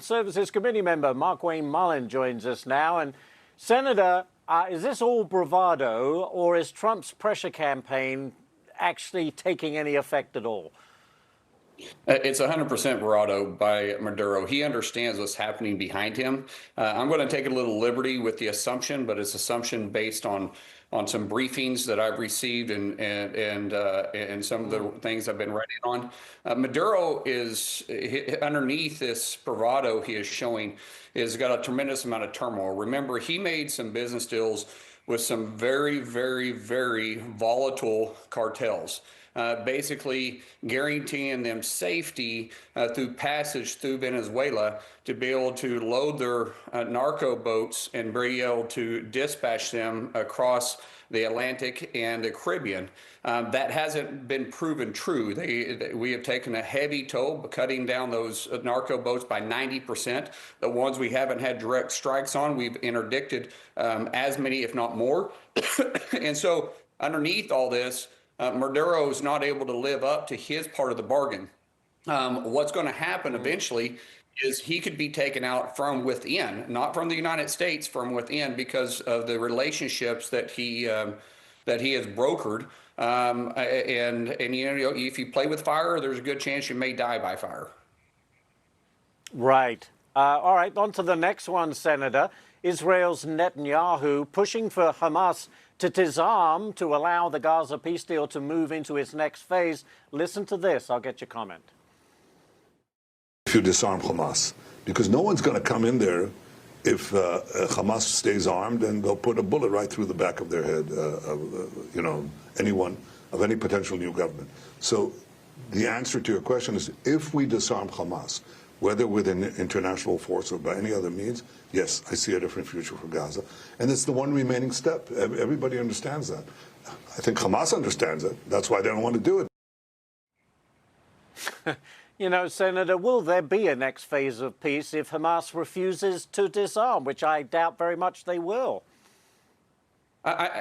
Services Committee member Markwayne Mullin joins us now. And Senator, is this all bravado, or is Trump's pressure campaign actually taking any effect at all? It's 100% bravado by Maduro. He understands what's happening behind him. I'm going to take a little liberty with the assumption, but it's assumption based on some briefings that I've received and some of the things I've been writing on. Maduro is underneath this bravado he is showing is got a tremendous amount of turmoil. Remember, he made some business deals with some very, very, very volatile cartels. Basically guaranteeing them safety through passage through Venezuela to be able to load their narco boats and be able to dispatch them across the Atlantic and the Caribbean. That hasn't been proven true. We have taken a heavy toll, cutting down those narco boats by 90%. The ones we haven't had direct strikes on, we've interdicted as many, if not more. And so underneath all this, Maduro is not able to live up to his part of the bargain. What's going to happen eventually is he could be taken out from within, not from the United States, from within, because of the relationships that he has brokered. And you know, if you play with fire, there's a good chance you may die by fire. Right. All right. On to the next one, Senator. Israel's Netanyahu pushing for Hamas to disarm to allow the Gaza peace deal to move into its next phase. Listen to this. I'll get your comment. If you disarm Hamas, because no one's going to come in there if Hamas stays armed, and they'll put a bullet right through the back of their head, you know, anyone of any potential new government. So the answer to your question is, if we disarm Hamas, whether with an international force or by any other means, yes, I see a different future for Gaza. And it's the one remaining step. Everybody understands that. I think Hamas understands it. That's why they don't want to do it. You know, Senator, will there be a next phase of peace if Hamas refuses to disarm, which I doubt very much they will?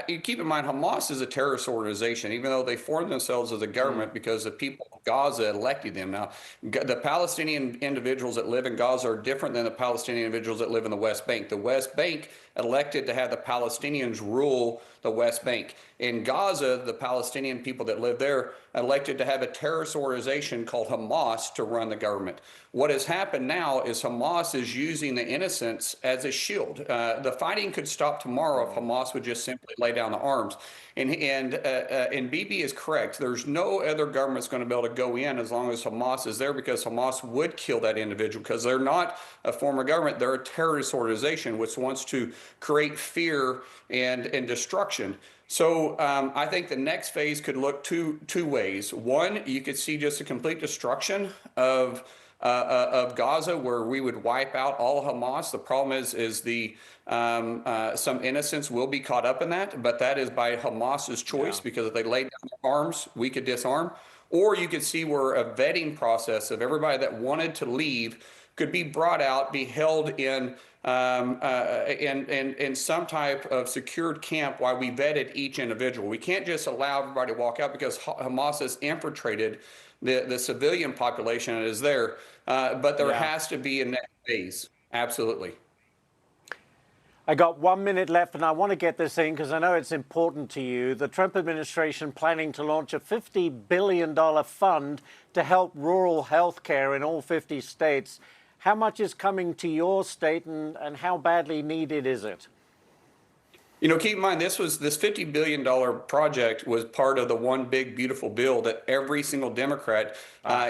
You keep in mind, Hamas is a terrorist organization, even though they formed themselves as a government because the people of Gaza elected them. Now, the Palestinian individuals that live in Gaza are different than the Palestinian individuals that live in the West Bank. The West Bank elected to have the Palestinians rule the West Bank. In Gaza, the Palestinian people that live there elected to have a terrorist organization called Hamas to run the government. What has happened now is Hamas is using the innocents as a shield. The fighting could stop tomorrow if Hamas would just simply lay down the arms. And Bibi is correct. There's no other government that's going to be able to go in as long as Hamas is there, because Hamas would kill that individual, because they're not a form of government. They're a terrorist organization which wants to create fear and destruction. So I think the next phase could look two ways. One, you could see just a complete destruction of Gaza, where we would wipe out all Hamas. The problem is the some innocents will be caught up in that, but that is by Hamas's choice, because if they lay down their arms, we could disarm. Or you could see where a vetting process of everybody that wanted to leave could be brought out, be held in some type of secured camp while we vetted each individual. We can't just allow everybody to walk out, because Hamas has infiltrated the civilian population that is there. But there has to be a next phase. Absolutely. I got 1 minute left, and I want to get this in because I know it's important to you. The Trump administration planning to launch a $50 billion fund to help rural health care in all 50 states. How much is coming to your state, and how badly needed is it? You know, keep in mind, this $50 billion project was part of the one big beautiful bill that every single Democrat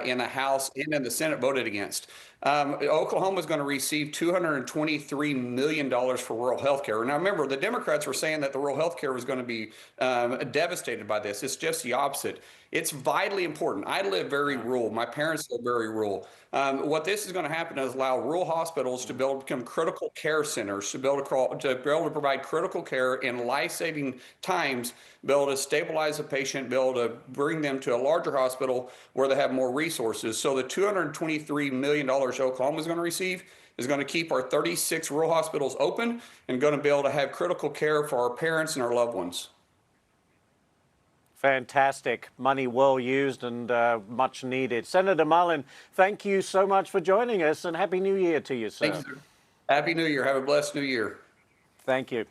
in the House and in the Senate voted against. Oklahoma is going to receive $223 million for rural health care. Now, remember, the Democrats were saying that the rural health care was going to be devastated by this. It's just the opposite. It's vitally important. I live very rural. My parents live very rural. What this is going to happen is allow rural hospitals to be able to become critical care centers, to be able to provide critical care in life-saving times, be able to stabilize a patient, be able to bring them to a larger hospital where they have more resources. So the $223 million Oklahoma is going to receive is going to keep our 36 rural hospitals open and going to be able to have critical care for our parents and our loved ones. Fantastic. Money well used and much needed. Senator Mullin, thank you so much for joining us, and Happy New Year to you, sir. Thank you, sir. Happy New Year. Have a blessed New Year. Thank you.